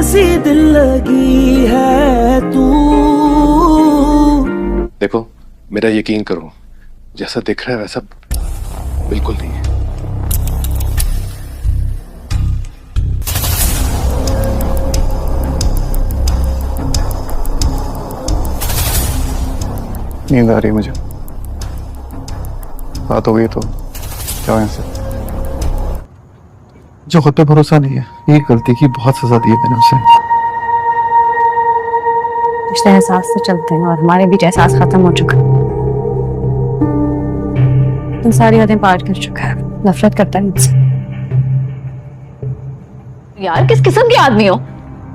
सी दिल लगी है तू। देखो, मेरा यकीन करो, जैसा दिख रहा है वैसा बिल्कुल नहीं है। नींद आ रही है मुझे। बात हो गई तो जाओ यहाँ से। जो खुद पे भरोसा नहीं है, एक गलती की बहुत सजा दी है मैंने उसे। रिश्ते एहसास से चलते हैं और हमारे बीच एहसास खत्म हो चुका है। तुम सारी हदें पार कर चुका है, नफरत करता है मुझसे। यार किस किस्म के आदमी हो?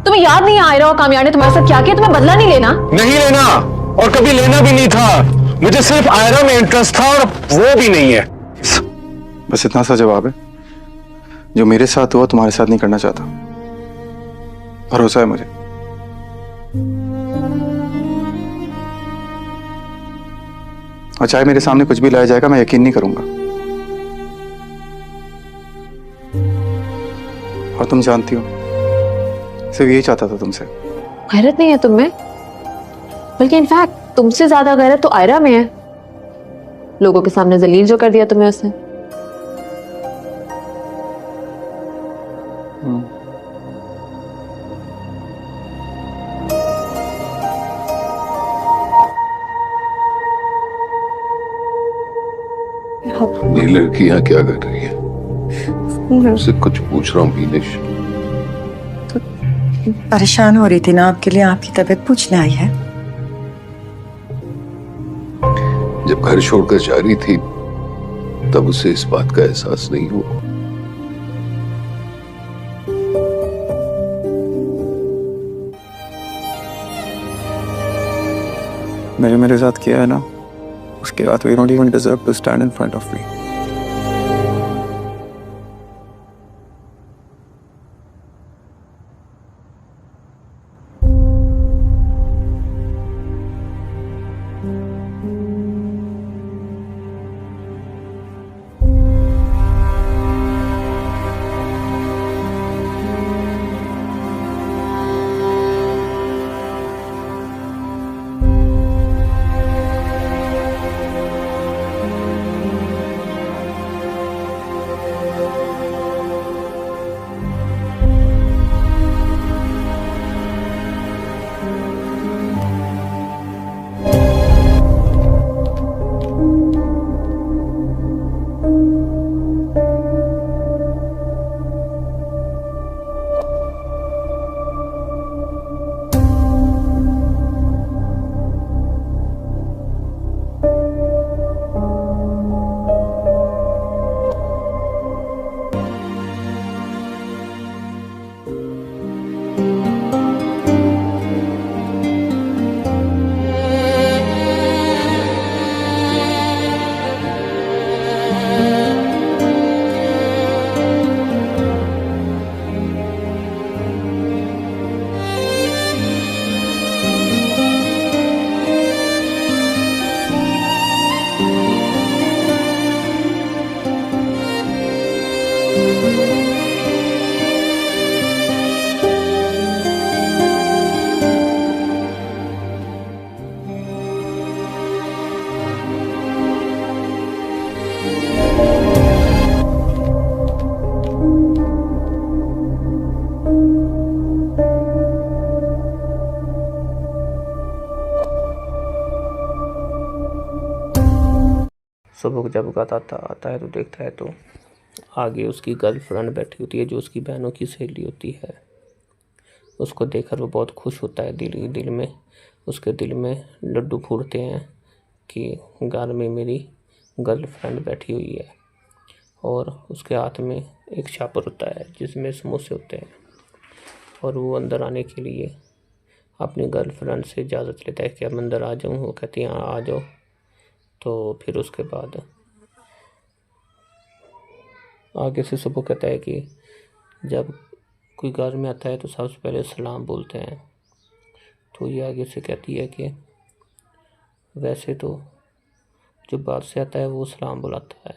तुम्हें याद नहीं आ रहा हो कामयाब ने तुम्हारे साथ क्या किया? तुम्हें बदला नहीं लेना? नहीं लेना, और कभी लेना भी नहीं था। मुझे सिर्फ आयरा में इंटरेस्ट था और वो भी नहीं है। बस इतना सा जवाब है, जो मेरे साथ हुआ तुम्हारे साथ नहीं करना चाहता। भरोसा है मुझे। और चाहे मेरे सामने कुछ भी लाया जाएगा, मैं यकीन नहीं करूंगा। और तुम जानती हो, सिर्फ यही चाहता था तुमसे। गैरत नहीं है तुम में, बल्कि इनफैक्ट तुमसे ज्यादा गैरत तो आयरा में है। लोगों के सामने जलील जो कर दिया तुम्हें उसने। ये लड़की यहाँ क्या कर रही है? मुझसे कुछ पूछ रहा हूँ बीनिश। परेशान हो रही थी ना आपके लिए, आपकी तबीयत पूछने आई है। जब घर छोड़कर जा रही थी तब उसे इस बात का एहसास नहीं हुआ। मेरे साथ किया है ना, उसके बाद we don't even deserve to stand in front of me. सुबह जब आता है तो देखता है तो आगे उसकी गर्लफ्रेंड बैठी होती है, जो उसकी बहनों की सहेली होती है। उसको देखकर वो बहुत खुश होता है। दिल में उसके दिल में लड्डू फूटते हैं कि घर में मेरी गर्लफ्रेंड बैठी हुई है। और उसके हाथ में एक छापर होता है जिसमें समोसे होते हैं, और वो अंदर आने के लिए अपनी गर्लफ्रेंड से इजाज़त लेता है कि अब अंदर आ जाऊँ। वो कहती है हाँ आ जाओ। तो फिर उसके बाद आगे से सुबह कहता है कि जब कोई घर में आता है तो सबसे पहले सलाम बोलते हैं। तो ये आगे से कहती है कि वैसे तो जो बाहर से आता है वो सलाम बुलाता है,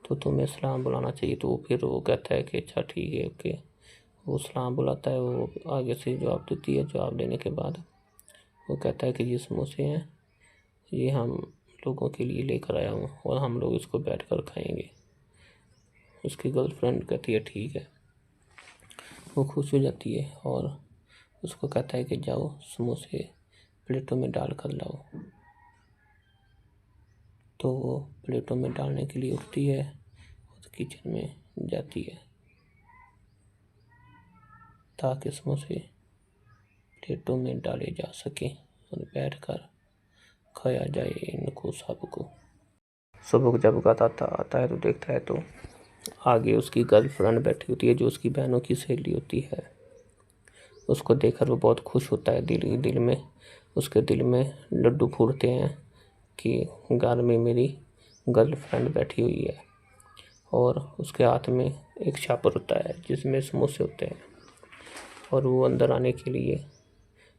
तो तुम्हें सलाम बुलाना चाहिए। तो फिर वो कहता है कि अच्छा ठीक है ओके। वो सलाम बुलाता है, वो आगे से जवाब देती है। जवाब देने के बाद वो कहता है कि ये समोसे हैं, ये हम लोगों के लिए लेकर आया हूँ और हम लोग इसको बैठ कर खाएंगे। उसकी गर्लफ्रेंड कहती है ठीक है। वो खुश हो जाती है और उसको कहता है कि जाओ समोसे प्लेटों में डाल कर लाओ। तो वो प्लेटों में डालने के लिए उठती है और किचन में जाती है ताकि समोसे प्लेटों में डाले जा सकें और बैठकर खाया जाए इनको सबको। सुबह जब गाता आता है तो देखता है तो आगे उसकी गर्लफ्रेंड बैठी होती है जो उसकी बहनों की सहेली होती है। उसको देखकर वो बहुत खुश होता है। दिल में उसके दिल में लड्डू फूटते हैं कि घर में मेरी गर्लफ्रेंड बैठी हुई है। और उसके हाथ में एक छापर होता है जिसमें समोसे होते हैं और वो अंदर आने के लिए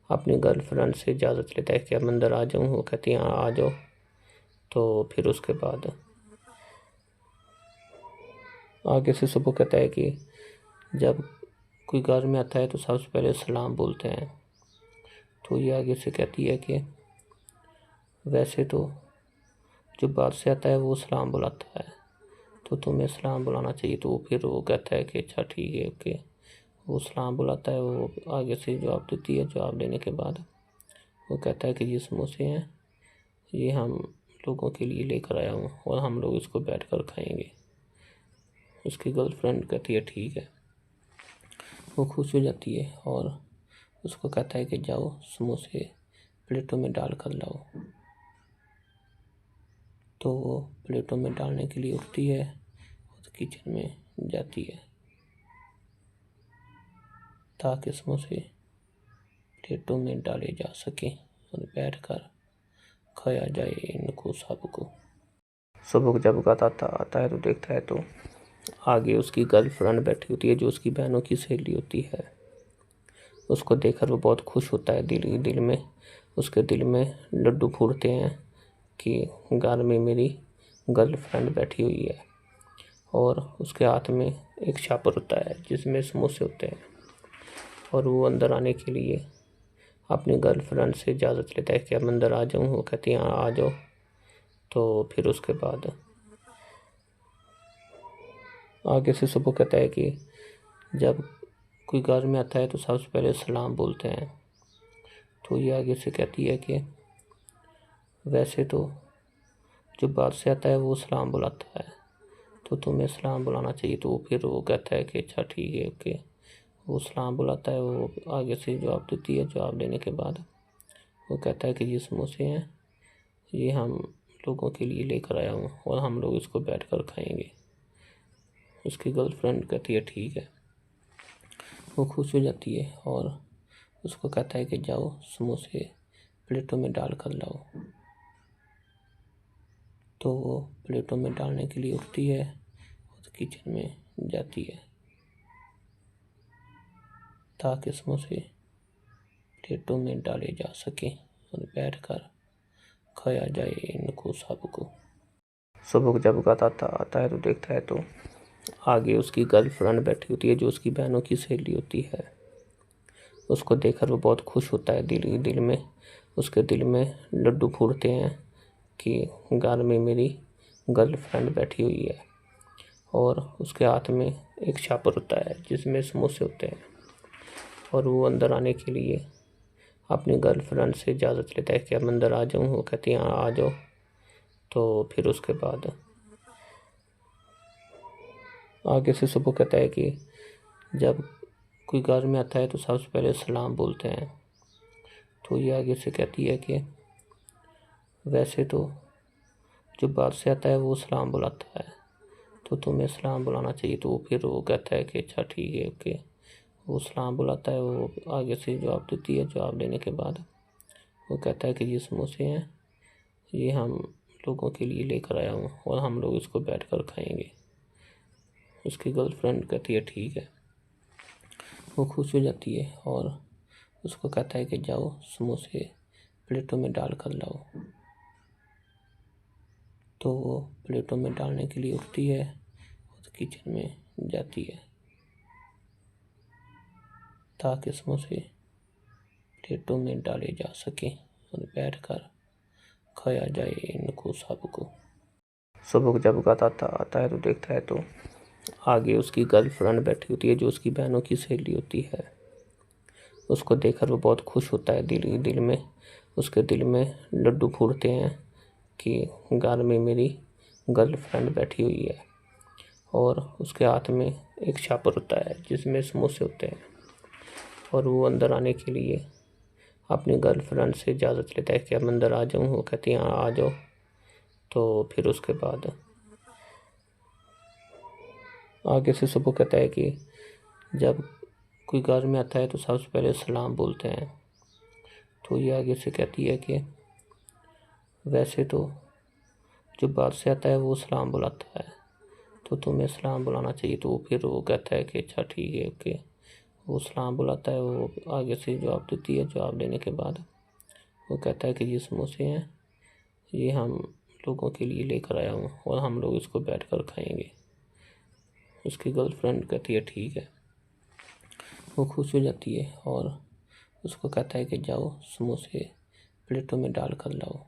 अपनी गर्लफ्रेंड से इजाज़त लेता है कि अब अंदर आ जाऊँ। वो कहती है हाँ आ जाओ। तो फिर उसके बाद आगे से सुबह कहता है कि जब कोई घर में आता है तो सबसे पहले सलाम बोलते हैं। तो ये आगे से कहती है कि वैसे तो जो बाहर से आता है वो सलाम बुलाता है, तो तुम्हें सलाम बुलाना चाहिए। तो फिर वो कहता है कि अच्छा ठीक है ओके। वो सलाम बुलाता है, वो आगे से जवाब देती है। जवाब देने के बाद वो कहता है कि ये समोसे हैं, ये हम लोगों के लिए लेकर आया हूँ और हम लोग इसको बैठ कर खाएंगे। उसकी गर्लफ्रेंड कहती है ठीक है। वो खुश हो जाती है और उसको कहता है कि जाओ समोसे प्लेटों में डाल कर लाओ। तो वो प्लेटों में डालने के लिए उठती है और किचन में जाती है ताकि समोसे प्लेटों में डाले जा सकें और बैठकर खाया जाए इनको सबको। सुबह जब गाता आता है तो देखता है तो आगे उसकी गर्लफ्रेंड बैठी होती है जो उसकी बहनों की सहेली होती है। उसको देखकर वो बहुत खुश होता है। दिल में उसके दिल में लड्डू फूटते हैं कि घर में मेरी गर्लफ्रेंड बैठी हुई है। और उसके हाथ में एक छापर होता है जिसमें समोसे होते हैं और वो अंदर आने के लिए अपनी गर्लफ्रेंड से इजाज़त लेता है कि अब अंदर आ जाऊँ। वो कहती है हाँ आ जाओ। तो फिर उसके बाद आगे से सुबह कहता है कि जब कोई घर में आता है तो सबसे पहले सलाम बोलते हैं। तो ये आगे से कहती है कि वैसे तो जो बाहर से आता है वो सलाम बुलाता है, तो तुम्हें सलाम बुलाना चाहिए। तो फिर वो कहता है कि अच्छा ठीक है ओके। वो सलाम बुलाता है, वो आगे से जवाब देती है। जवाब देने के बाद वो कहता है कि ये समोसे हैं, ये हम लोगों के लिए लेकर आया हूँ और हम लोग इसको बैठ कर खाएंगे। उसकी गर्लफ्रेंड कहती है ठीक है। वो खुश हो जाती है और उसको कहता है कि जाओ समोसे प्लेटों में डाल कर लाओ। तो वो प्लेटों में डालने के लिए उठती है और किचन में जाती है ताकि समोसे प्लेटों में डाले जा सकें और बैठकर खाया जाए इनको सबको। सुबह जब गाता आता है तो देखता है तो आगे उसकी गर्लफ्रेंड बैठी होती है जो उसकी बहनों की सहेली होती है। उसको देखकर वो बहुत खुश होता है। दिल में उसके दिल में लड्डू फूटते हैं कि घर में मेरी गर्लफ्रेंड बैठी हुई है। और उसके हाथ में एक छापर होता है जिसमें समोसे होते हैं और वो अंदर आने के लिए अपनी गर्लफ्रेंड से इजाज़त लेता है कि अब अंदर आ जाऊँ। वो कहती है हाँ आ जाओ। तो फिर उसके बाद आगे से सुबह कहता है कि जब कोई घर में आता है तो सबसे पहले सलाम बोलते हैं। तो ये आगे से कहती है कि वैसे तो जो बाहर से आता है वो सलाम बुलाता है, तो तुम्हें सलाम बुलाना चाहिए। तो फिर वो कहता है कि अच्छा ठीक है ओके। वो सलाम बुलाता है, वो आगे से जवाब देती है। जवाब देने के बाद वो कहता है कि ये समोसे हैं, ये हम लोगों के लिए लेकर आया हूँ और हम लोग इसको बैठ कर खाएंगे। उसकी गर्लफ्रेंड कहती है ठीक है। वो खुश हो जाती है और उसको कहता है कि जाओ समोसे प्लेटों में डाल कर लाओ। तो वो प्लेटों में डालने के लिए उठती है और किचन में जाती है ताकि समोसे प्लेटों में डाले जा सकें और बैठकर खाया जाए इनको सबको। सुबह जब गाता आता है तो देखता है तो आगे उसकी गर्लफ्रेंड बैठी होती है जो उसकी बहनों की सहेली होती है। उसको देखकर वो बहुत खुश होता है, दिल में उसके दिल में लड्डू फूटते हैं कि घर में मेरी गर्लफ्रेंड बैठी हुई है। और उसके हाथ में एक छापर होता है जिसमें समोसे होते हैं और वो अंदर आने के लिए अपनी गर्लफ्रेंड से इजाज़त लेता है कि अब अंदर आ जाऊँ। वो कहती है हाँ आ जाओ। तो फिर उसके बाद आगे से सुबह कहता है कि जब कोई घर में आता है तो सबसे पहले सलाम बोलते हैं। तो ये आगे से कहती है कि वैसे तो जो बाहर से आता है वो सलाम बुलाता है, तो तुम्हें सलाम बुलाना चाहिए। तो फिर वो कहता है कि अच्छा ठीक है ओके। वो सलाम बुलाता है, वो आगे से जवाब देती है। जवाब देने के बाद वो कहता है कि ये समोसे हैं, ये हम लोगों के लिए लेकर आया हूँ और हम लोग इसको बैठ कर खाएँगे। उसकी गर्लफ्रेंड कहती है ठीक है। वो खुश हो जाती है और उसको कहता है कि जाओ समोसे प्लेटों में डाल कर लाओ।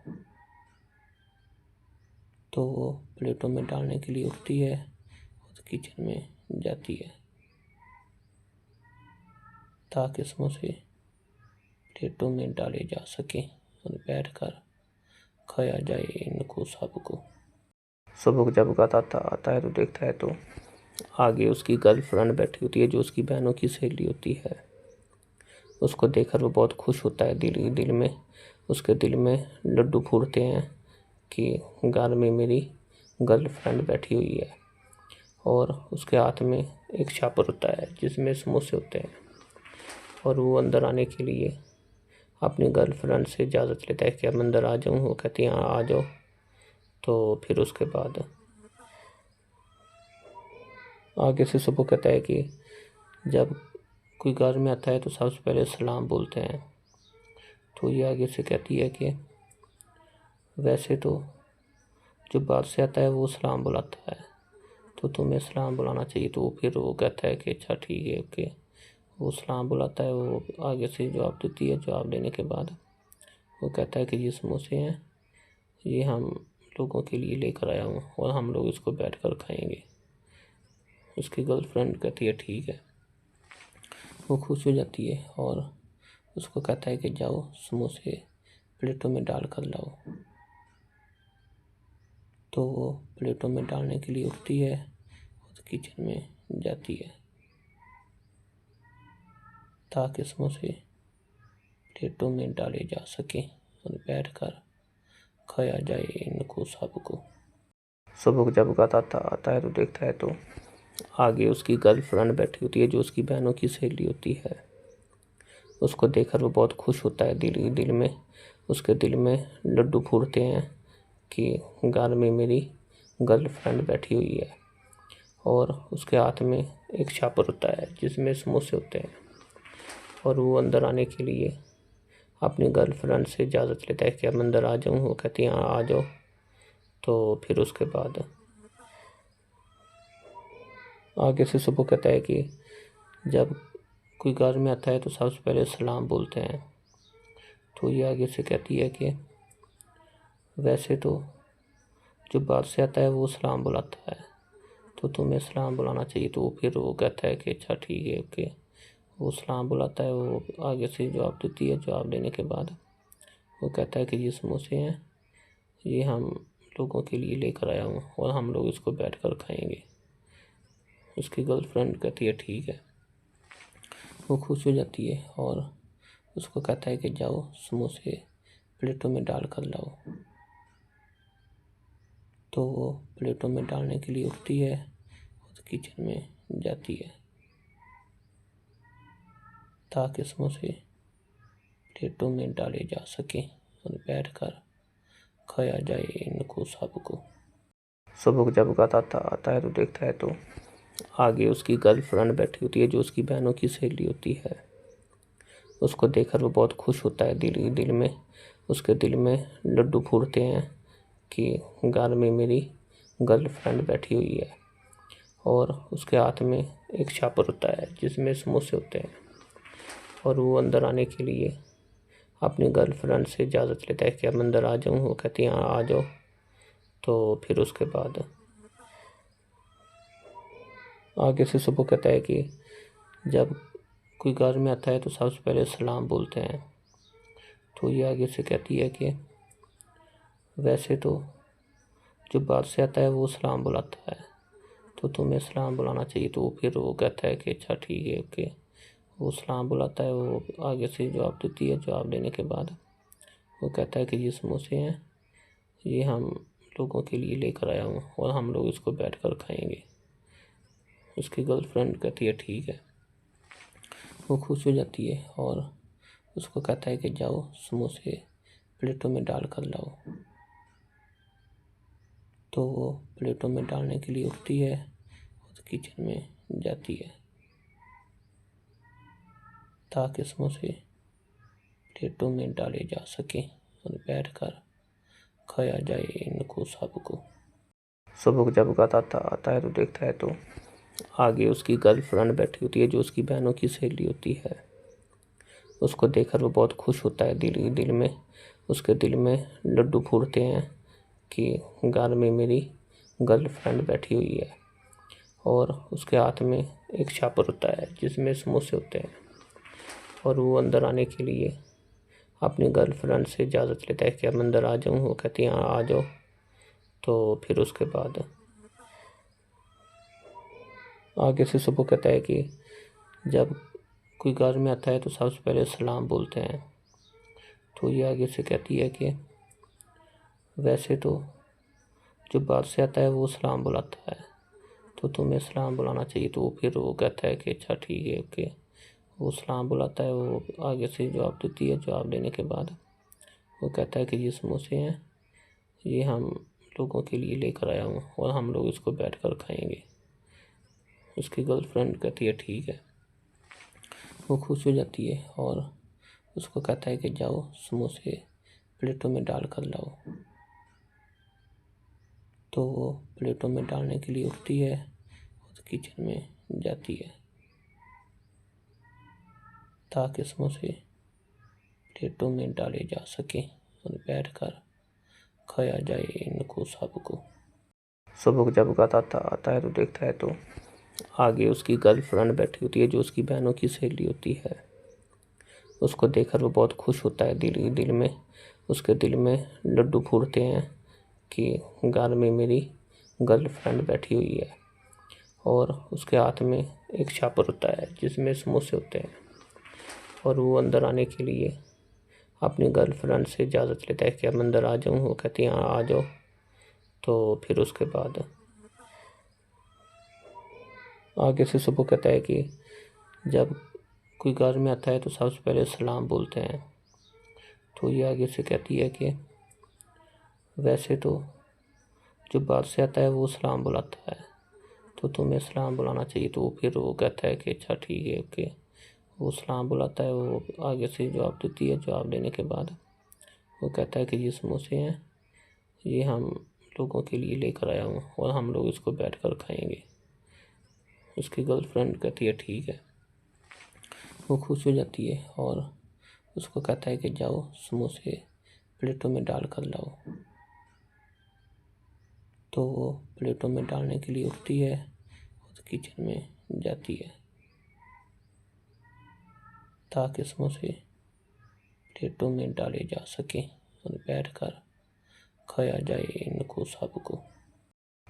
तो वो प्लेटों में डालने के लिए उठती है और किचन में जाती है ताकि समोसे प्लेटों में डाले जा सकें और बैठकर खाया जाए इनको सबको। सुबह जब गाता आता है तो देखता है तो आगे उसकी गर्लफ्रेंड बैठी होती है जो उसकी बहनों की सहेली होती है। उसको देखकर वो बहुत खुश होता है, दिल में उसके दिल में लड्डू फूटते हैं कि घर में मेरी गर्लफ्रेंड बैठी हुई है। और उसके हाथ में एक छापर होता है जिसमें समोसे होते हैं और वो अंदर आने के लिए अपनी गर्लफ्रेंड से इजाज़त लेता है कि अब अंदर आ जाऊँ। वो कहती है हाँ आ जाओ। तो फिर उसके बाद आगे से सुबह कहता है कि जब कोई घर में आता है तो सबसे पहले सलाम बोलते हैं। तो ये आगे से कहती है कि वैसे तो जो बाहर से आता है वो सलाम बुलाता है, तो तुम्हें सलाम बुलाना चाहिए। तो फिर वो कहता है कि अच्छा ठीक है ओके। वो सलाम बुलाता है, वो आगे से जवाब देती है। जवाब देने के बाद वो कहता है कि ये समोसे हैं, ये हम लोगों के लिए लेकर आया हूँ और हम लोग इसको बैठ कर खाएँगे। उसकी गर्लफ्रेंड कहती है ठीक है। वो खुश हो जाती है और उसको कहता है कि जाओ समोसे प्लेटों में डाल कर लाओ। तो वो प्लेटों में डालने के लिए उठती है और किचन में जाती है ताकि समोसे प्लेटों में डाले जा सकें और बैठकर खाया जाए इनको सबको। सुबह जब गाता आता है तो देखता है तो आगे उसकी गर्लफ्रेंड बैठी होती है जो उसकी बहनों की सहेली होती है। उसको देखकर वो बहुत खुश होता है, दिल में उसके दिल में लड्डू फूटते हैं कि घर में मेरी गर्लफ्रेंड बैठी हुई है। और उसके हाथ में एक छापर होता है जिसमें समोसे होते हैं और वो अंदर आने के लिए अपनी गर्लफ्रेंड से इजाज़त लेता है कि अब अंदर आ जाऊँ। वो कहती है हाँ आ जाओ। तो फिर उसके बाद आगे से सुबह कहता है कि जब कोई घर में आता है तो सबसे पहले सलाम बोलते हैं। तो ये आगे से कहती है कि वैसे तो जो बाहर से आता है वो सलाम बुलाता है, तो तुम्हें सलाम बुलाना चाहिए। तो फिर वो कहता है कि अच्छा ठीक है ओके। वो सलाम बुलाता है, वो आगे से जवाब देती है। जवाब देने के बाद वो कहता है कि ये समोसे हैं, ये हम लोगों के लिए लेकर आया हूँ और हम लोग इसको बैठ कर खाएँगे। उसकी गर्लफ्रेंड कहती है ठीक है। वो खुश हो जाती है और उसको कहता है कि जाओ समोसे प्लेटों में डाल कर लाओ। तो वो प्लेटों में डालने के लिए उठती है और किचन में जाती है ताकि समोसे प्लेटों में डाले जा सकें और बैठकर खाया जाए इनको सबको। सुबह जब गाता आता है तो देखता है तो आगे उसकी गर्लफ्रेंड बैठी होती है जो उसकी बहनों की सहेली होती है। उसको देखकर वो बहुत खुश होता है, दिल में उसके दिल में लड्डू फूटते हैं कि घर में मेरी गर्लफ्रेंड बैठी हुई है। और उसके हाथ में एक छापर होता है जिसमें समोसे होते हैं और वो अंदर आने के लिए अपनी गर्लफ्रेंड से इजाज़त लेता है कि अब अंदर आ जाऊँ। वो कहती है हाँ आ जाओ। तो फिर उसके बाद आगे से सुबह कहता है कि जब कोई घर में आता है तो सबसे पहले सलाम बोलते हैं। तो ये आगे से कहती है कि वैसे तो जो बाहर से आता है वो सलाम बुलाता है, तो तुम्हें सलाम बुलाना चाहिए। तो फिर वो कहता है कि अच्छा ठीक है ओके। वो सलाम बुलाता है, वो आगे से जवाब देती है। जवाब देने के बाद वो कहता है कि ये समोसे हैं, ये हम लोगों के लिए लेकर आया हूँ और हम लोग इसको बैठ कर खाएंगे। उसकी गर्लफ्रेंड कहती है ठीक है। वो खुश हो जाती है और उसको कहता है कि जाओ समोसे प्लेटों में डाल कर लाओ। तो वो प्लेटों में डालने के लिए उठती है और किचन में जाती है ताकि समोसे प्लेटों में डाले जा सकें और बैठकर खाया जाए इनको सबको। सुबह जब गाता आता है तो देखता है तो आगे उसकी गर्लफ्रेंड बैठी होती है जो उसकी बहनों की सहेली होती है। उसको देखकर वो बहुत खुश होता है दिल में। उसके दिल में लड्डू फूटते हैं कि घर में मेरी गर्लफ्रेंड बैठी हुई है। और उसके हाथ में एक छापर होता है जिसमें समोसे होते हैं। और वो अंदर आने के लिए अपनी गर्लफ्रेंड से इजाज़त लेता है कि अब अंदर आ जाऊँ। वो कहती है हाँ आ जाओ। तो फिर उसके बाद आगे से सुबह कहता है कि जब कोई घर में आता है तो सबसे पहले सलाम बोलते हैं। तो ये आगे से कहती है कि वैसे तो जो बाहर से आता है वो सलाम बुलाता है, तो तुम्हें सलाम बुलाना चाहिए। तो फिर वो कहता है कि अच्छा ठीक है ओके। वो सलाम बुलाता है, वो आगे से जवाब देती है। जवाब देने के बाद वो कहता है कि ये समोसे हैं, ये हम लोगों के लिए लेकर आया हूँ और हम लोग इसको बैठ कर खाएंगे। उसकी गर्लफ्रेंड कहती है ठीक है। वो खुश हो जाती है और उसको कहता है कि जाओ समोसे प्लेटों में डाल कर लाओ। तो वो प्लेटों में डालने के लिए उठती है और किचन में जाती है ताकि समोसे प्लेटों में डाले जा सकें और बैठकर खाया जाए इनको सबको। सुबह जब गाता आता है तो देखता है तो आगे उसकी गर्लफ्रेंड बैठी होती है जो उसकी बहनों की सहेली होती है। उसको देखकर वो बहुत खुश होता है दिल में। उसके दिल में लड्डू फूटते हैं कि घर में मेरी गर्लफ्रेंड बैठी हुई है। और उसके हाथ में एक छापर होता है जिसमें समोसे होते हैं। और वो अंदर आने के लिए अपनी गर्लफ्रेंड से इजाज़त लेता है कि अब अंदर आ जाऊँ। वो कहती है हाँ आ जाओ। तो फिर उसके बाद आगे से सुबह कहता है कि जब कोई घर में आता है तो सबसे पहले सलाम बोलते हैं। तो ये आगे से कहती है कि वैसे तो जो बाहर से आता है वो सलाम बुलाता है, तो तुम्हें सलाम बुलाना चाहिए। तो फिर वो कहता है कि अच्छा ठीक है ओके। वो सलाम बुलाता है, वो आगे से जवाब देती है। जवाब देने के बाद वो कहता है कि ये समोसे हैं, ये हम लोगों के लिए लेकर आया हूँ और हम लोग इसको बैठ कर खाएंगे। उसकी गर्लफ्रेंड कहती है ठीक है। वो खुश हो जाती है और उसको कहता है कि जाओ समोसे प्लेटों में डाल कर लाओ। तो वो प्लेटों में डालने के लिए उठती है और किचन में जाती है ताकि समोसे प्लेटों में डाले जा सकें और बैठकर खाया जाए इनको सबको।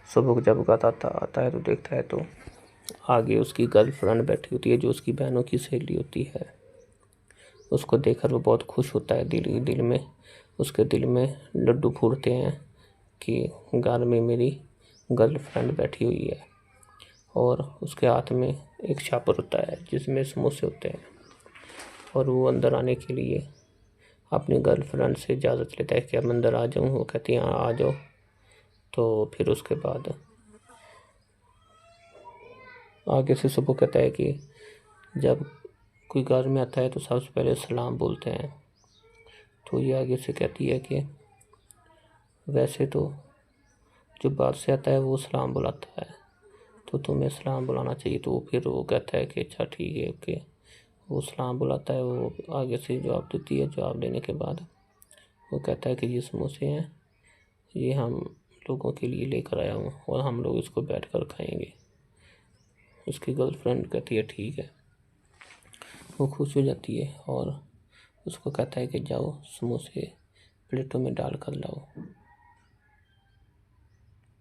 सुबह जब गाता आता है तो देखता है तो आगे उसकी गर्लफ्रेंड बैठी होती है जो उसकी बहनों की सहेली होती है। उसको देखकर वो बहुत खुश होता है दिल में। उसके दिल में लड्डू फूटते हैं कि घर में मेरी गर्लफ्रेंड बैठी हुई है। और उसके हाथ में एक छापर होता है जिसमें समोसे होते हैं। और वो अंदर आने के लिए अपनी गर्लफ्रेंड से इजाज़त लेता है कि अब अंदर आ जाऊँ। वो कहती है हाँ आ जाओ। तो फिर उसके बाद आगे से सुबह कहता है कि जब कोई घर में आता है तो सबसे पहले सलाम बोलते हैं। तो ये आगे से कहती है कि वैसे तो जो बाहर से आता है वो सलाम बुलाता है, तो तुम्हें सलाम बुलाना चाहिए। तो फिर वो कहता है कि अच्छा ठीक है ओके। वो सलाम बुलाता है, वो आगे से जवाब देती है। जवाब देने के बाद वो कहता है कि ये समोसे हैं, ये हम लोगों के लिए लेकर आया हूँ और हम लोग इसको बैठ कर खाएंगे। उसकी गर्लफ्रेंड कहती है ठीक है। वो खुश हो जाती है और उसको कहता है कि जाओ समोसे प्लेटों में डाल कर लाओ।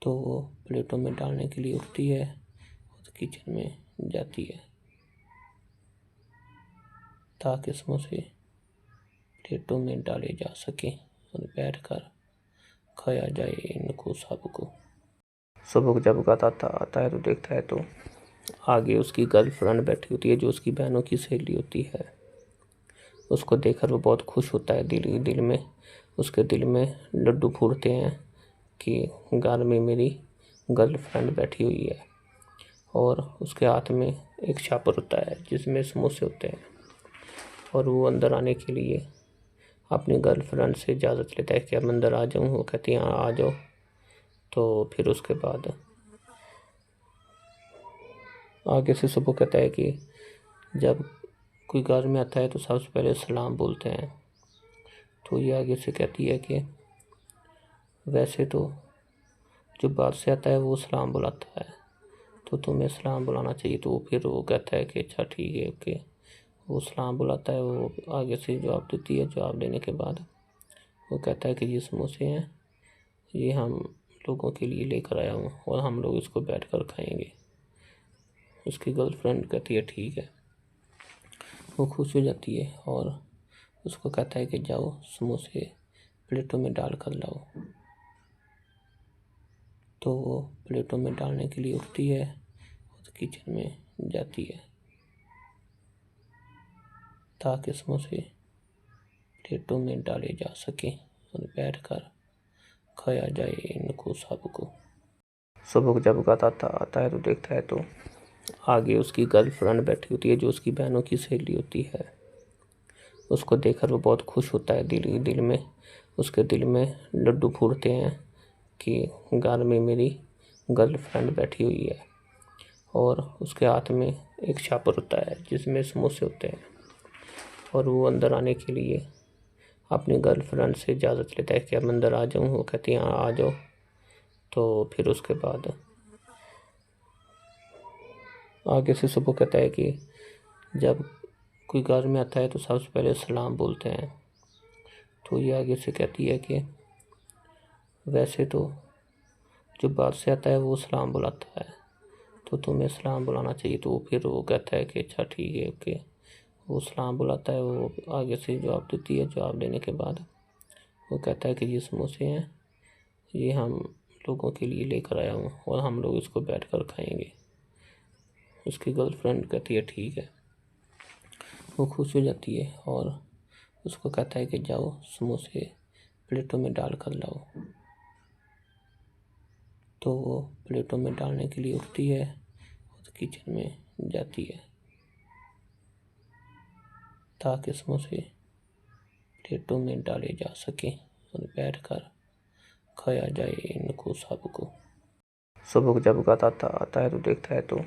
तो वो प्लेटों में डालने के लिए उठती है और किचन में जाती है ताकि समोसे प्लेटों में डाले जा सकें और बैठकर खाया जाए इनको सबको। सुबह जब गाता आता है तो देखता है तो आगे उसकी गर्लफ्रेंड बैठी होती है जो उसकी बहनों की सहेली होती है। उसको देखकर वो बहुत खुश होता है। दिल में उसके दिल में लड्डू फूटते हैं कि घर में मेरी गर्लफ्रेंड बैठी हुई है। और उसके हाथ में एक छापर होता है जिसमें समोसे होते हैं और वो अंदर आने के लिए अपनी गर्लफ्रेंड से इजाज़त लेता है कि अब अंदर आ जाऊँ। वो कहती है हाँ आ जाओ। तो फिर उसके बाद आगे से सुबह कहता है कि जब कोई घर में आता है तो सबसे पहले सलाम बोलते हैं। तो ये आगे से कहती है कि वैसे तो जो बाहर से आता है वो सलाम बुलाता है, तो तुम्हें सलाम बुलाना चाहिए। तो फिर वो कहता है कि अच्छा ठीक है ओके। वो सलाम बुलाता है, वो आगे से जवाब देती है। जवाब देने के बाद वो कहता है कि ये समोसे हैं, ये हम लोगों के लिए लेकर आया हूँ और हम लोग इसको बैठ कर खाएंगे। उसकी गर्लफ्रेंड कहती है ठीक है। वो खुश हो जाती है और उसको कहता है कि जाओ समोसे प्लेटों में डाल कर लाओ। तो वो प्लेटों में डालने के लिए उठती है और किचन में जाती है ताकि समोसे प्लेटों में डाले जा सकें और बैठकर खाया जाए इनको सबको। सुबह जब गाता आता है तो देखता है तो आगे उसकी गर्लफ्रेंड बैठी होती है जो उसकी बहनों की सहेली होती है। उसको देखकर वो बहुत खुश होता है। दिल में उसके दिल में लड्डू फूटते हैं कि घर में मेरी गर्लफ्रेंड बैठी हुई है। और उसके हाथ में एक छापर होता है जिसमें समोसे होते हैं और वो अंदर आने के लिए अपनी गर्लफ्रेंड से इजाज़त लेता है कि अब अंदर आ जाऊँ। वो कहती है हाँ आ जाओ। तो फिर उसके बाद आगे से सुबह कहता है कि जब कोई घर में आता है तो सबसे पहले सलाम बोलते हैं। तो ये आगे से कहती है कि वैसे तो जो बाहर से आता है वो सलाम बुलाता है, तो तुम्हें सलाम बुलाना चाहिए। तो फिर वो कहता है कि अच्छा ठीक है ओके। वो सलाम बुलाता है, वो आगे से जवाब देती है। जवाब देने के बाद वो कहता है कि ये समोसे हैं, ये हम लोगों के लिए लेकर आया हूँ और हम लोग इसको बैठ कर खाएंगे। उसकी गर्लफ्रेंड कहती है ठीक है। वो खुश हो जाती है और उसको कहता है कि जाओ समोसे प्लेटों में डाल कर लाओ। तो वो प्लेटों में डालने के लिए उठती है और किचन में जाती है ताकि समोसे प्लेटों में डाले जा सकें और बैठकर खाया जाए इनको सबको। सुबह जब गाता आता है तो देखता है तो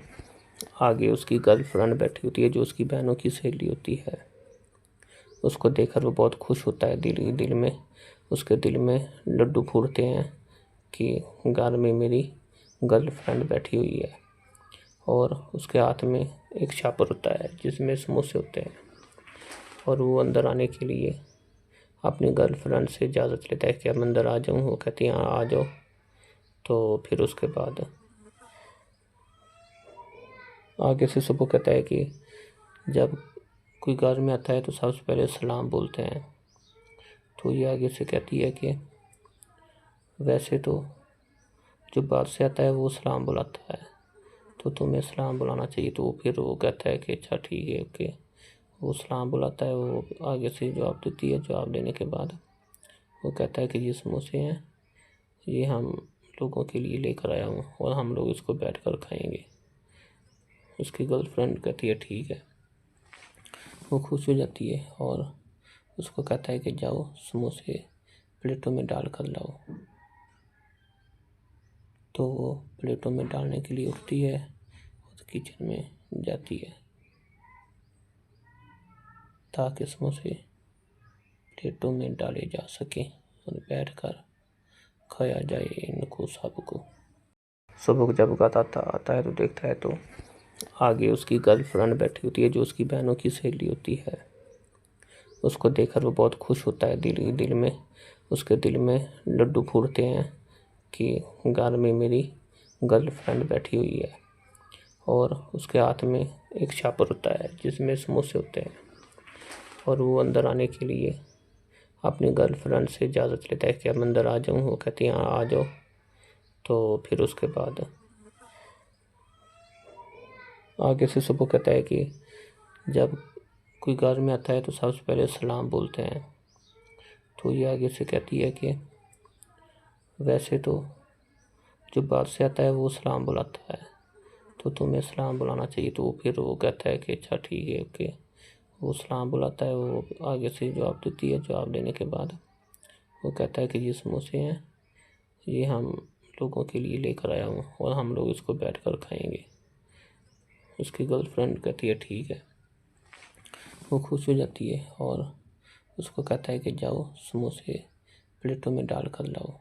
आगे उसकी गर्लफ्रेंड बैठी होती है जो उसकी बहनों की सहेली होती है। उसको देखकर वो बहुत खुश होता है। दिल में उसके दिल में लड्डू फूटते हैं कि घर में मेरी गर्लफ्रेंड बैठी हुई है। और उसके हाथ में एक छापर होता है जिसमें समोसे होते हैं और वो अंदर आने के लिए अपनी गर्लफ्रेंड से इजाज़त लेता है कि अब अंदर आ जाऊँ। वो कहती है हाँ आ जाओ। तो फिर उसके बाद आगे से सुबह कहता है कि जब कोई घर में आता है तो सबसे पहले सलाम बोलते हैं। तो ये आगे से कहती है कि वैसे तो जो बाहर से आता है वो सलाम बुलाता है, तो तुम्हें सलाम बुलाना चाहिए। तो फिर वो कहता है कि अच्छा ठीक है ओके। वो सलाम बुलाता है, वो आगे से जवाब देती है। जवाब देने के बाद वो कहता है कि ये समोसे हैं, ये हम लोगों के लिए लेकर आया हूँ और हम लोग इसको बैठ कर खाएंगे। उसकी गर्लफ्रेंड कहती है ठीक है। वो खुश हो जाती है और उसको कहता है कि जाओ समोसे प्लेटों में डाल कर लाओ। तो वो प्लेटों में डालने के लिए उठती है और किचन में जाती है ताकि समोसे प्लेटों में डाले जा सकें और बैठकर खाया जाए इनको सबको। सुबह जब गाता आता है तो देखता है तो आगे उसकी गर्लफ्रेंड बैठी होती है जो उसकी बहनों की सहेली होती है। उसको देखकर वो बहुत खुश होता है, दिल में उसके दिल में लड्डू फूटते हैं कि घर में मेरी गर्लफ्रेंड बैठी हुई है। और उसके हाथ में एक छापर होता है जिसमें समोसे होते हैं और वो अंदर आने के लिए अपनी गर्लफ्रेंड से इजाज़त लेता है कि अब अंदर आ जाऊँ। वो कहती है हाँ आ जाओ। तो फिर उसके बाद आगे से सुबह कहता है कि जब कोई घर में आता है तो सबसे पहले सलाम बोलते हैं। तो ये आगे से कहती है कि वैसे तो जो बाहर से आता है वो सलाम बुलाता है, तो तुम्हें सलाम बुलाना चाहिए। तो फिर वो कहता है कि अच्छा ठीक है ओके। वो सलाम बुलाता है, वो आगे से जवाब देती है। जवाब देने के बाद वो कहता है कि ये समोसे हैं, ये हम लोगों के लिए लेकर आया हूँ और हम लोग इसको बैठ कर खाएँगे। उसकी गर्लफ्रेंड कहती है ठीक है। वो खुश हो जाती है और उसको कहता है कि जाओ समोसे प्लेटों में डाल कर लाओ।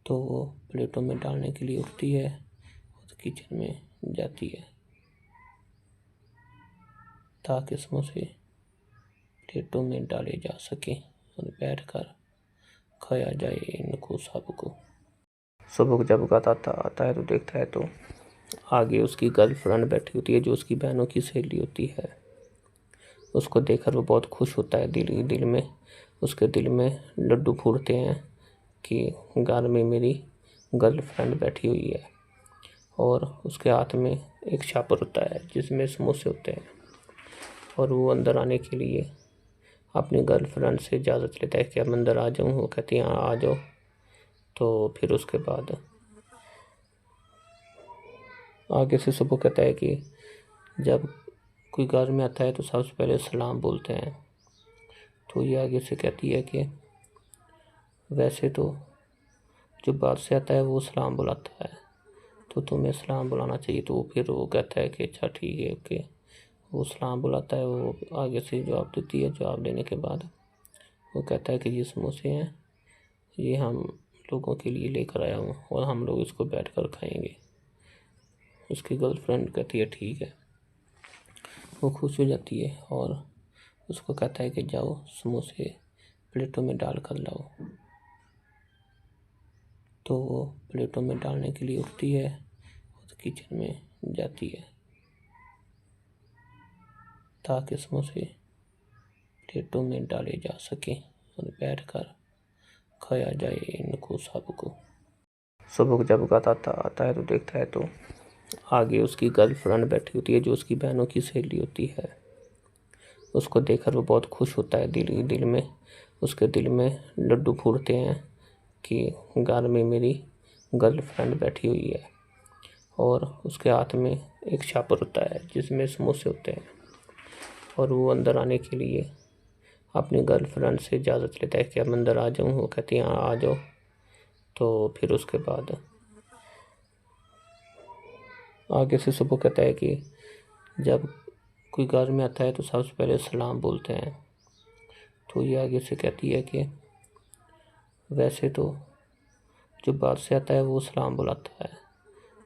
तो वो प्लेटों में डालने के लिए उठती है और किचन में जाती है ताकि समोसे प्लेटों में डाले जा सकें और बैठकर खाया जाए इनको सबको। सुबह जब गाता आता है तो देखता है तो आगे उसकी गर्लफ्रेंड बैठी होती है जो उसकी बहनों की सहेली होती है। उसको देखकर वो बहुत खुश होता है, दिल में उसके दिल में लड्डू फूटते हैं कि घर में मेरी गर्लफ्रेंड बैठी हुई है। और उसके हाथ में एक छापर होता है जिसमें समोसे होते हैं और वो अंदर आने के लिए अपनी गर्लफ्रेंड से इजाज़त लेता है कि अब अंदर आ जाऊँ। वो कहती है हाँ आ जाओ। तो फिर उसके बाद आगे से सुबह कहता है कि जब कोई घर में आता है तो सबसे पहले सलाम बोलते हैं। तो ये आगे से कहती है कि वैसे तो जो बाहर से आता है वो सलाम बुलाता है, तो तुम्हें सलाम बुलाना चाहिए। तो फिर वो कहता है कि अच्छा ठीक है ओके। वो सलाम बुलाता है, वो आगे से जवाब देती है। जवाब देने के बाद वो कहता है कि ये समोसे हैं, ये हम लोगों के लिए लेकर आया हूँ और हम लोग इसको बैठ कर खाएँगे। उसकी गर्लफ्रेंड कहती है ठीक है। वो खुश हो जाती है और उसको कहता है कि जाओ समोसे प्लेटों में डाल कर लाओ। तो वो प्लेटों में डालने के लिए उठती है और किचन में जाती है ताकि समोसे प्लेटों में डाले जा सकें और बैठकर खाया जाए इनको सबको। सुबह जब गाता आता है तो देखता है तो आगे उसकी गर्लफ्रेंड बैठी होती है जो उसकी बहनों की सहेली होती है। उसको देखकर वो बहुत खुश होता है, दिल में उसके दिल में लड्डू फूटते हैं कि घर में मेरी गर्लफ्रेंड बैठी हुई है। और उसके हाथ में एक छापर होता है जिसमें समोसे होते हैं और वो अंदर आने के लिए अपनी गर्लफ्रेंड से इजाज़त लेता है कि अब अंदर आ जाऊँ। वो कहती है हाँ आ जाओ। तो फिर उसके बाद आगे से सुबह कहता है कि जब कोई घर में आता है तो सबसे पहले सलाम बोलते हैं। तो ये आगे से कहती है कि वैसे तो जो बाहर से आता है वो सलाम बुलाता है,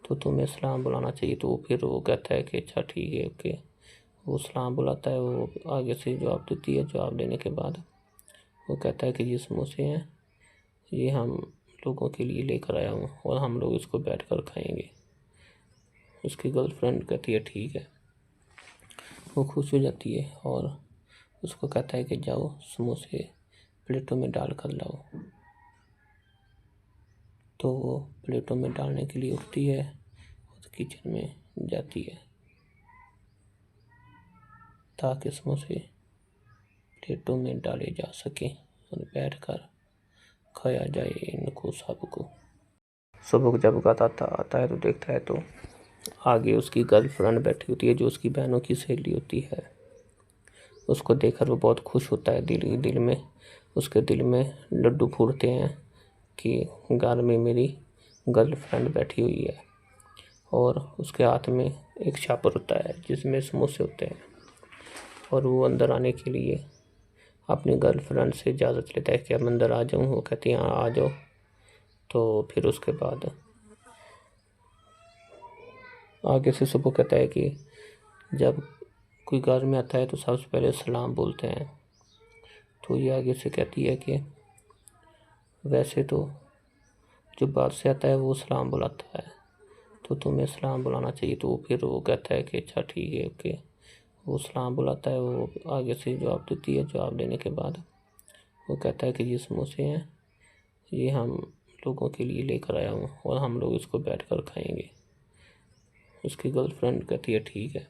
तो तुम्हें सलाम बुलाना चाहिए। तो फिर वो कहता है कि अच्छा ठीक है ओके। वो सलाम बुलाता है, वो आगे से जवाब देती है। जवाब देने के बाद वो कहता है कि ये समोसे हैं, ये हम लोगों के लिए लेकर आया हूँ और हम लोग इसको बैठ कर खाएँगे। उसकी गर्लफ्रेंड कहती है ठीक है। वो खुश हो जाती है और उसको कहता है कि जाओ समोसे प्लेटों में डाल कर लाओ। तो वो प्लेटों में डालने के लिए उठती है और किचन में जाती है ताकि समोसे प्लेटों में डाले जा सकें और बैठकर खाया जाए इनको सबको। सुबह जब गाता आता है तो देखता है तो आगे उसकी गर्लफ्रेंड बैठी होती है जो उसकी बहनों की सहेली होती है। उसको देखकर वो बहुत खुश होता है, दिल में उसके दिल में लड्डू फूटते हैं कि घर में मेरी गर्लफ्रेंड बैठी हुई है। और उसके हाथ में एक छापर होता है जिसमें समोसे होते हैं और वो अंदर आने के लिए अपनी गर्लफ्रेंड से इजाज़त लेता है कि अब अंदर आ जाऊँ। वो कहती है हाँ आ जाओ। तो फिर उसके बाद आगे से सुबह कहता है कि जब कोई घर में आता है तो सबसे पहले सलाम बोलते हैं। तो ये आगे से कहती है कि वैसे तो जो बाहर से आता है वो सलाम बुलाता है, तो तुम्हें सलाम बुलाना चाहिए। तो फिर वो कहता है कि अच्छा ठीक है ओके। वो सलाम बुलाता है, वो आगे से जवाब देती है। जवाब देने के बाद वो कहता है कि ये समोसे हैं, ये हम लोगों के लिए लेकर आया हूँ और हम लोग इसको बैठ कर खाएंगे। उसकी गर्लफ्रेंड कहती है ठीक है।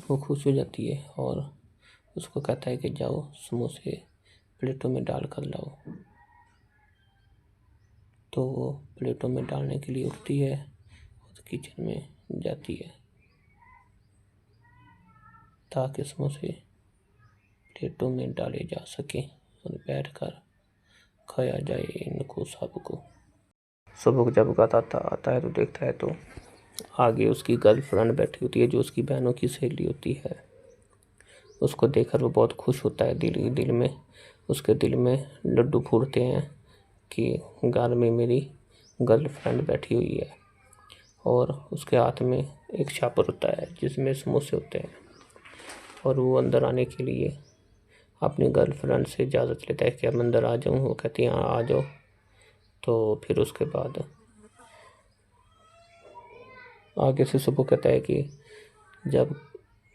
वो खुश हो जाती है और उसको कहता है कि जाओ समोसे प्लेटों में डाल कर लाओ। तो वो प्लेटों में डालने के लिए उठती है और किचन में जाती है ताकि समोसे प्लेटों में डाले जा सकें और बैठकर खाया जाए इनको सबको। सुबह जब गाता आता है तो देखता है तो आगे उसकी गर्लफ्रेंड बैठी होती है जो उसकी बहनों की सहेली होती है। उसको देखकर वो बहुत खुश होता है दिल में। उसके दिल में लड्डू फूटते हैं कि घर में मेरी गर्लफ्रेंड बैठी हुई है। और उसके हाथ में एक छापर होता है जिसमें समोसे होते हैं और वो अंदर आने के लिए अपनी गर्लफ्रेंड से इजाज़त लेता है कि अब अंदर आ जाऊँ। वो कहती है हाँ आ जाओ। तो फिर उसके बाद आगे से सुबह कहता है कि जब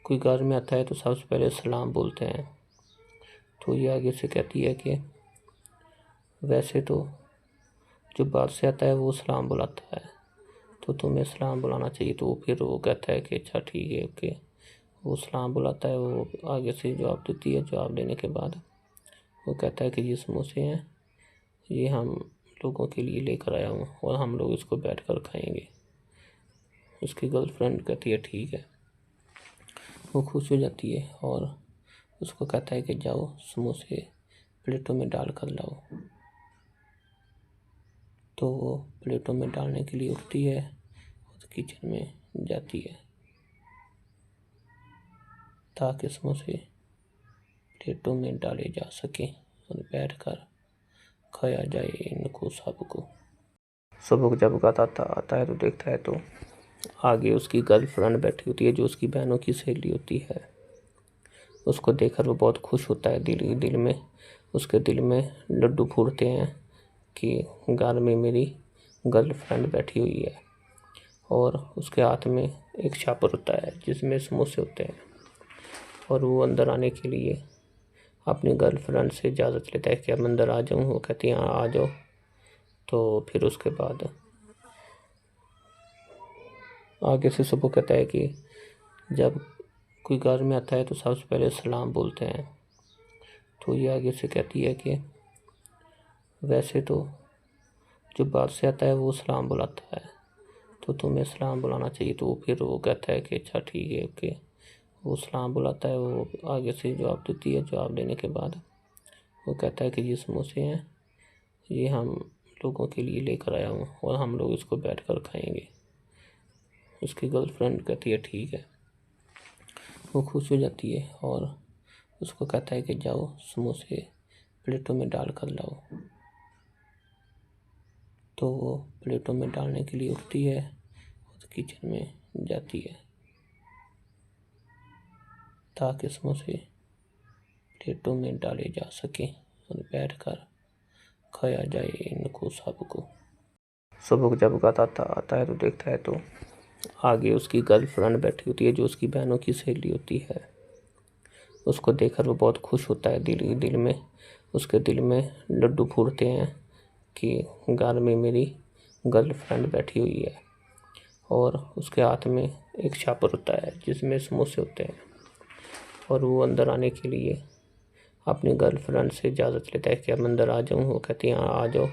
कोई घर में आता है तो सबसे पहले सलाम बोलते हैं। तो ये आगे से कहती है कि वैसे तो जो बाहर से आता है वो सलाम बुलाता है, तो तुम्हें सलाम बुलाना चाहिए। तो फिर वो कहता है कि अच्छा ठीक है ओके। वो सलाम बुलाता है, वो आगे से जवाब देती है। जवाब देने के बाद वो कहता है कि ये समोसे हैं, ये हम लोगों के लिए लेकर आया हूँ और हम लोग इसको बैठ कर खाएंगे। उसकी गर्लफ्रेंड कहती है ठीक है। वो खुश हो जाती है और उसको कहता है कि जाओ समोसे प्लेटों में डाल कर लाओ। तो वो प्लेटों में डालने के लिए उठती है और किचन में जाती है ताकि समोसे प्लेटों में डाले जा सकें और बैठकर खाया जाए इनको सबको। सुबह जब गाता आता है तो देखता है तो आगे उसकी गर्लफ्रेंड बैठी होती है जो उसकी बहनों की सहेली होती है। उसको देखकर वो बहुत खुश होता है दिल में। उसके दिल में लड्डू फूटते हैं कि घर में मेरी गर्लफ्रेंड बैठी हुई है। और उसके हाथ में एक छापर होता है जिसमें समोसे होते हैं और वो अंदर आने के लिए अपनी गर्लफ्रेंड से इजाज़त लेता है कि अब अंदर आ जाऊँ। वो कहती है हाँ आ जाओ। तो फिर उसके बाद आगे से सुबह कहता है कि जब कोई घर में आता है तो सबसे पहले सलाम बोलते हैं। तो ये आगे से कहती है कि वैसे तो जो बाहर से आता है वो सलाम बुलाता है, तो तुम्हें सलाम बुलाना चाहिए। तो फिर वो कहता है कि अच्छा ठीक है ओके। वो सलाम बुलाता है, वो आगे से जवाब देती है। जवाब देने के बाद वो कहता है कि ये समोसे हैं, ये हम लोगों के लिए लेकर आया हूँ और हम लोग इसको बैठ कर खाएंगे। उसकी गर्लफ्रेंड कहती है ठीक है। वो खुश हो जाती है और उसको कहता है कि जाओ समोसे प्लेटों में डाल कर लाओ। तो वो प्लेटों में डालने के लिए उठती है और किचन में जाती है ताकि समोसे प्लेटों में डाले जा सकें और बैठकर खाया जाए इनको सबको। सुबह जब गाता आता है तो देखता है तो आगे उसकी गर्लफ्रेंड बैठी होती है जो उसकी बहनों की सहेली होती है। उसको देखकर वो बहुत खुश होता है दिल में। उसके दिल में लड्डू फूटते हैं कि घर में मेरी गर्लफ्रेंड बैठी हुई है। और उसके हाथ में एक छापर होता है जिसमें समोसे होते हैं और वो अंदर आने के लिए अपनी गर्लफ्रेंड से इजाज़त लेता है कि अब अंदर आ जाऊँ। वो कहती है हाँ आ जाओ।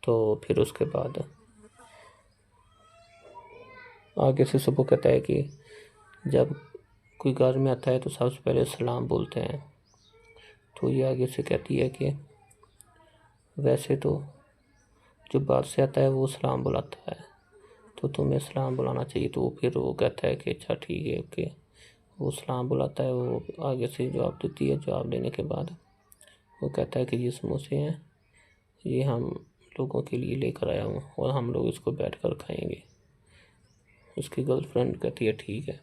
तो फिर उसके बाद आगे से सुबह कहता है कि जब कोई घर में आता है तो सबसे पहले सलाम बोलते हैं। तो ये आगे से कहती है कि वैसे तो जो बाहर से आता है वो सलाम बुलाता है, तो तुम्हें सलाम बुलाना चाहिए। तो फिर वो कहता है कि अच्छा ठीक है ओके। वो सलाम बुलाता है, वो आगे से जवाब देती है। जवाब देने के बाद वो कहता है कि ये समोसे हैं, ये हम लोगों के लिए लेकर आया हूँ और हम लोग इसको बैठ कर खाएंगे। उसकी गर्लफ्रेंड कहती है ठीक है।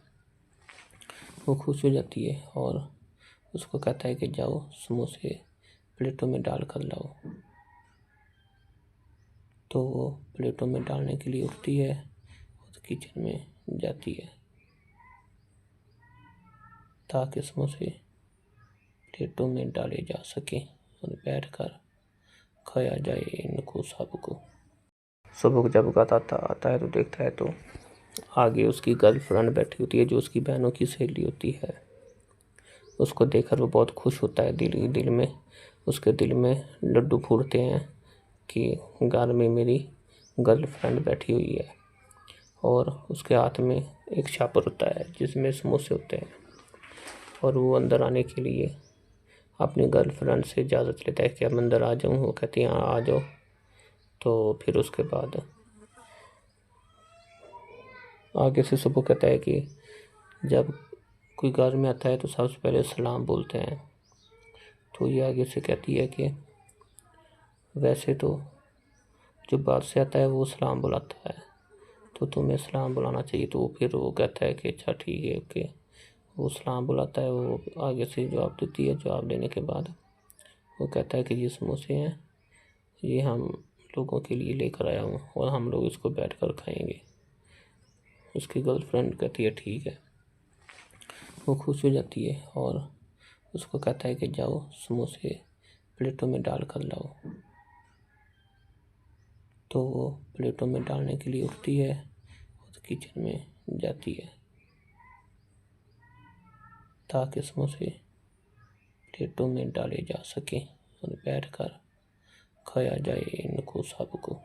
वो खुश हो जाती है और उसको कहता है कि जाओ समोसे प्लेटों में डाल कर लाओ। तो वो प्लेटों में डालने के लिए उठती है और किचन में जाती है ताकि समोसे प्लेटों में डाले जा सकें और बैठकर खाया जाए इनको सबको। सुबह जब गाता आता है तो देखता है तो आगे उसकी गर्लफ्रेंड बैठी होती है जो उसकी बहनों की सहेली होती है। उसको देखकर वो बहुत खुश होता है। दिल में उसके दिल में लड्डू फूटते हैं कि घर में मेरी गर्लफ्रेंड बैठी हुई है। और उसके हाथ में एक छापर होता है जिसमें समोसे होते हैं और वो अंदर आने के लिए अपनी गर्लफ्रेंड से इजाज़त लेता है कि अब अंदर आ जाऊँ। वो कहती है हाँ आ जाओ। तो फिर उसके बाद आगे से सुबह कहता है कि जब कोई घर में आता है तो सबसे पहले सलाम बोलते हैं। तो ये आगे से कहती है कि वैसे तो जो बाहर से आता है वो सलाम बुलाता है, तो तुम्हें सलाम बुलाना चाहिए। तो फिर वो कहता है कि अच्छा ठीक है ओके। वो सलाम बुलाता है, वो आगे से जवाब देती है। जवाब देने के बाद वो कहता है कि ये समोसे हैं, ये हम लोगों के लिए लेकर आया हूँ और हम लोग इसको बैठ कर खाएंगे। उसकी गर्लफ्रेंड कहती है ठीक है। वो खुश हो जाती है और उसको कहता है कि जाओ समोसे प्लेटों में डाल कर लाओ। तो वो प्लेटों में डालने के लिए उठती है और किचन में जाती है ताकि समोसे प्लेटों में डाले जा सकें और बैठकर खाया जाए इनको सबको।